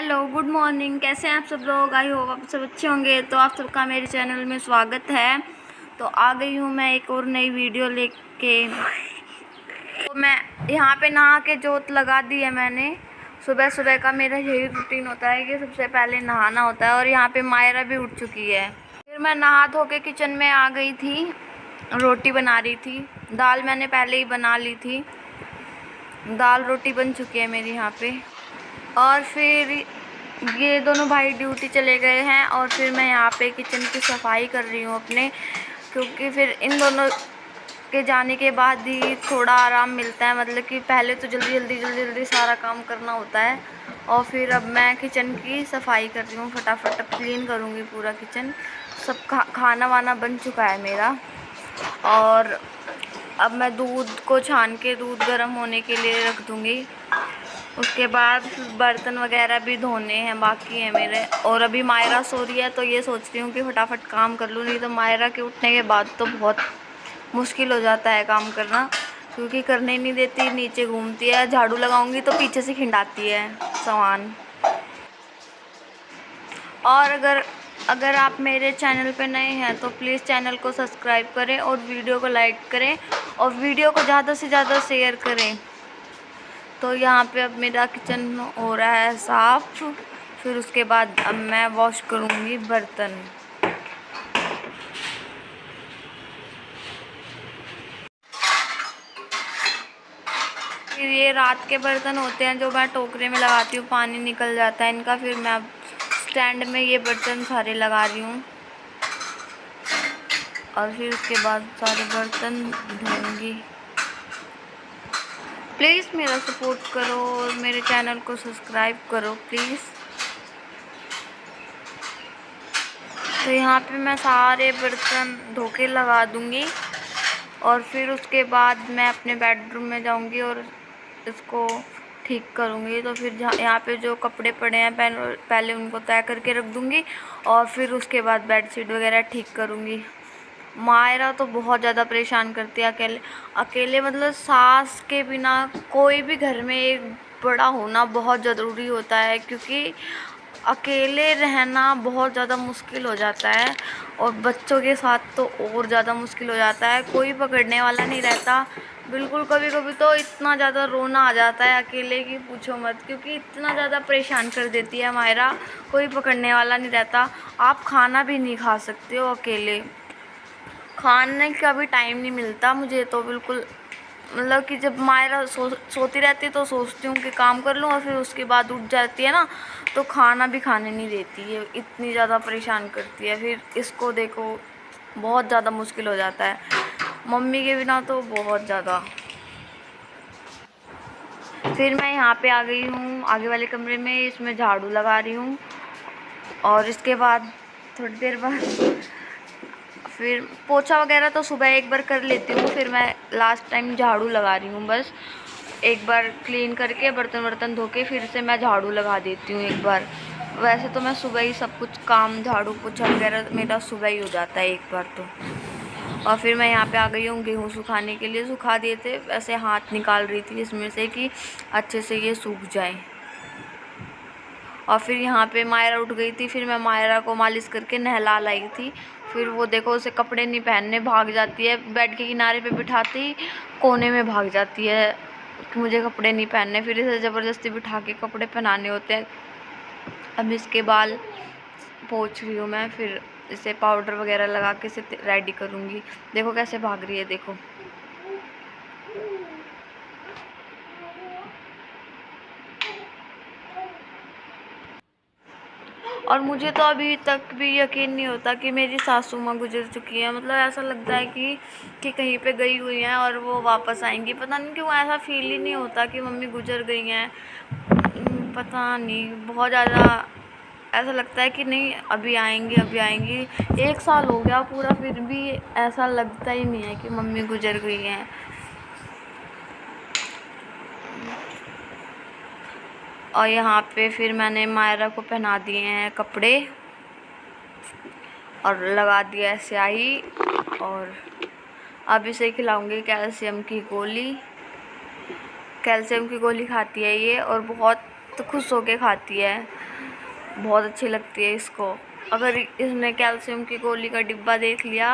Hello, good morning. कैसे हैं आप सब लोग? आई होप आप सब अच्छे होंगे। तो आप सबका मेरे चैनल में स्वागत है। तो आ गई हूँ मैं एक और नई वीडियो लेके। तो मैं यहाँ पे नहा के जोत लगा दी है मैंने। सुबह सुबह का मेरा यही रूटीन होता है कि सबसे पहले नहाना होता है। और यहाँ पे मायरा भी उठ चुकी है। फिर मैं नहा धो के किचन में आ गई थी, रोटी बना रही थी। दाल मैंने पहले ही बना ली थी, दाल रोटी बन चुकी है मेरी यहाँ पे। और फिर ये दोनों भाई ड्यूटी चले गए हैं और फिर मैं यहाँ पे किचन की सफाई कर रही हूँ अपने, क्योंकि फिर इन दोनों के जाने के बाद ही थोड़ा आराम मिलता है। मतलब कि पहले तो जल्दी जल्दी सारा काम करना होता है। और फिर अब मैं किचन की सफाई कर रही हूँ, फटाफट अब क्लीन करूँगी पूरा किचन। सब खाना वाना बन चुका है मेरा। और अब मैं दूध को छान के दूध गर्म होने के लिए रख दूँगी। उसके बाद बर्तन वगैरह भी धोने हैं, बाकी हैं मेरे। और अभी मायरा सो रही है तो ये सोच रही हूँ कि फटाफट काम कर लूँ, नहीं तो मायरा के उठने के बाद तो बहुत मुश्किल हो जाता है काम करना, क्योंकि करने नहीं देती, नीचे घूमती है। झाड़ू लगाऊंगी तो पीछे से खिंडाती है सामान। और अगर आप मेरे चैनल पे नए हैं तो प्लीज़ चैनल को सब्सक्राइब करें और वीडियो को लाइक करें और वीडियो को ज़्यादा से ज़्यादा शेयर करें। तो यहाँ पे अब मेरा किचन हो रहा है साफ़। फिर उसके बाद अब मैं वॉश करूँगी बर्तन। फिर ये रात के बर्तन होते हैं जो मैं टोकरे में लगाती हूँ, पानी निकल जाता है इनका। फिर मैं अब स्टैंड में ये बर्तन सारे लगा रही हूँ और फिर उसके बाद सारे बर्तन धोऊंगी। प्लीज़ मेरा सपोर्ट करो और मेरे चैनल को सब्सक्राइब करो प्लीज़। तो यहाँ पे मैं सारे बर्तन धो के लगा दूँगी और फिर उसके बाद मैं अपने बेडरूम में जाऊँगी और इसको ठीक करूँगी। तो फिर यहाँ पे जो कपड़े पड़े हैं पहले उनको तय करके रख दूँगी और फिर उसके बाद बेडशीट वगैरह ठीक करूँगी। मायरा तो बहुत ज़्यादा परेशान करती है अकेले। मतलब सास के बिना कोई भी घर में एक बड़ा होना बहुत ज़रूरी होता है, क्योंकि अकेले रहना बहुत ज़्यादा मुश्किल हो जाता है। और बच्चों के साथ तो और ज़्यादा मुश्किल हो जाता है, कोई पकड़ने वाला नहीं रहता बिल्कुल। कभी कभी तो इतना ज़्यादा रोना आ जाता है अकेले की पूछो मत, क्योंकि इतना ज़्यादा परेशान कर देती है मायरा। कोई पकड़ने वाला नहीं रहता। आप खाना भी नहीं खा सकते हो अकेले, खाने का भी टाइम नहीं मिलता मुझे तो बिल्कुल। मतलब कि जब मायरा सोती रहती है तो सोचती हूँ कि काम कर लूँ, और फिर उसके बाद उठ जाती है ना तो खाना भी खाने नहीं देती है, इतनी ज़्यादा परेशान करती है। फिर इसको देखो, बहुत ज़्यादा मुश्किल हो जाता है मम्मी के बिना तो बहुत ज़्यादा। फिर मैं यहाँ पे आ गई हूँ आगे वाले कमरे में, इसमें झाड़ू लगा रही हूँ। और इसके बाद थोड़ी देर बाद फिर पोछा वगैरह तो सुबह एक बार कर लेती हूँ, फिर मैं लास्ट टाइम झाड़ू लगा रही हूँ। बस एक बार क्लीन करके बर्तन धो के फिर से मैं झाड़ू लगा देती हूँ एक बार। वैसे तो मैं सुबह ही सब कुछ काम झाड़ू पोछा वगैरह मेरा सुबह ही हो जाता है एक बार तो। और फिर मैं यहाँ पे आ गई हूँ गेहूँ सुखाने के लिए। सुखा दिए थे, वैसे हाथ निकाल रही थी इसमें से कि अच्छे से ये सूख जाए। और फिर यहाँ पे मायरा उठ गई थी, फिर मैं मायरा को मालिश करके नहला लाई थी। फिर वो देखो, उसे कपड़े नहीं पहनने भाग जाती है, बेड के किनारे पे बिठाती ही कोने में भाग जाती है कि मुझे कपड़े नहीं पहनने। फिर इसे ज़बरदस्ती बिठा के कपड़े पहनाने होते हैं। अब इसके बाल पोंछ रही हूँ मैं, फिर इसे पाउडर वगैरह लगा के इसे रेडी करूँगी। देखो कैसे भाग रही है, देखो। और मुझे तो अभी तक भी यकीन नहीं होता कि मेरी सासू माँ गुजर चुकी है। मतलब ऐसा लगता है कि कहीं पे गई हुई हैं और वो वापस आएंगी। पता नहीं क्यों ऐसा फील ही नहीं होता कि मम्मी गुजर गई हैं। पता नहीं, बहुत ज़्यादा ऐसा लगता है कि नहीं अभी आएंगी अभी आएंगी। 1 साल हो गया पूरा, फिर भी ऐसा लगता ही नहीं है कि मम्मी गुजर गई हैं। और यहाँ पे फिर मैंने मायरा को पहना दिए हैं कपड़े और लगा दिया है स्याही। और अब इसे खिलाऊंगी कैल्शियम की गोली। कैल्शियम की गोली खाती है ये और बहुत खुश होके खाती है। बहुत अच्छी लगती है इसको। अगर इसने कैल्शियम की गोली का डिब्बा देख लिया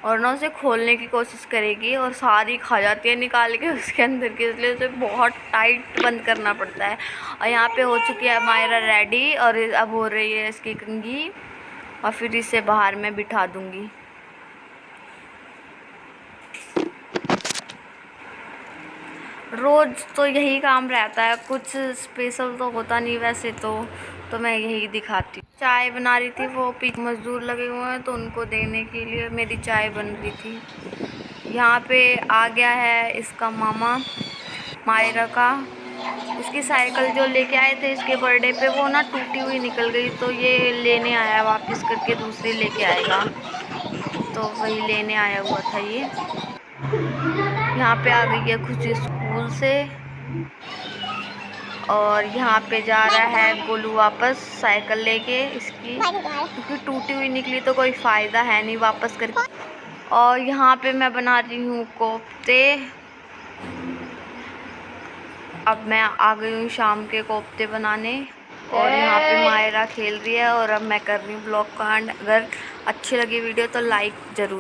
और ना उसे खोलने की कोशिश करेगी और सारी खा जाती है निकाल के उसके अंदर की, इसलिए उसे बहुत टाइट बंद करना पड़ता है। और यहाँ पे हो चुकी है मायरा रेडी और अब हो रही है इसकी कंघी और फिर इसे बाहर में बिठा दूँगी। रोज़ तो यही काम रहता है, कुछ स्पेशल तो होता नहीं वैसे तो मैं यही दिखाती हूँ। चाय बना रही थी, वो पीछे मज़दूर लगे हुए हैं तो उनको देने के लिए मेरी चाय बन रही थी। यहाँ पे आ गया है इसका मामा मायरा का। उसकी साइकिल जो लेके आए थे इसके बर्थडे पे वो ना टूटी हुई निकल गई, तो ये लेने आया वापस करके, दूसरी लेके आएगा, तो वही लेने आया हुआ था ये। यहाँ पे आ गई है खुशी स्कूल से और यहाँ पे जा रहा है गोलू वापस साइकिल लेके इसकी, क्योंकि टूटी हुई निकली तो कोई फ़ायदा है नहीं वापस करके। और यहाँ पे मैं बना रही हूँ कोफ्ते। अब मैं आ गई हूँ शाम के कोफ्ते बनाने और यहाँ पे मायरा खेल रही है और अब मैं कर रही हूँ ब्लॉग का एंड। अगर अच्छी लगी वीडियो तो लाइक ज़रूर।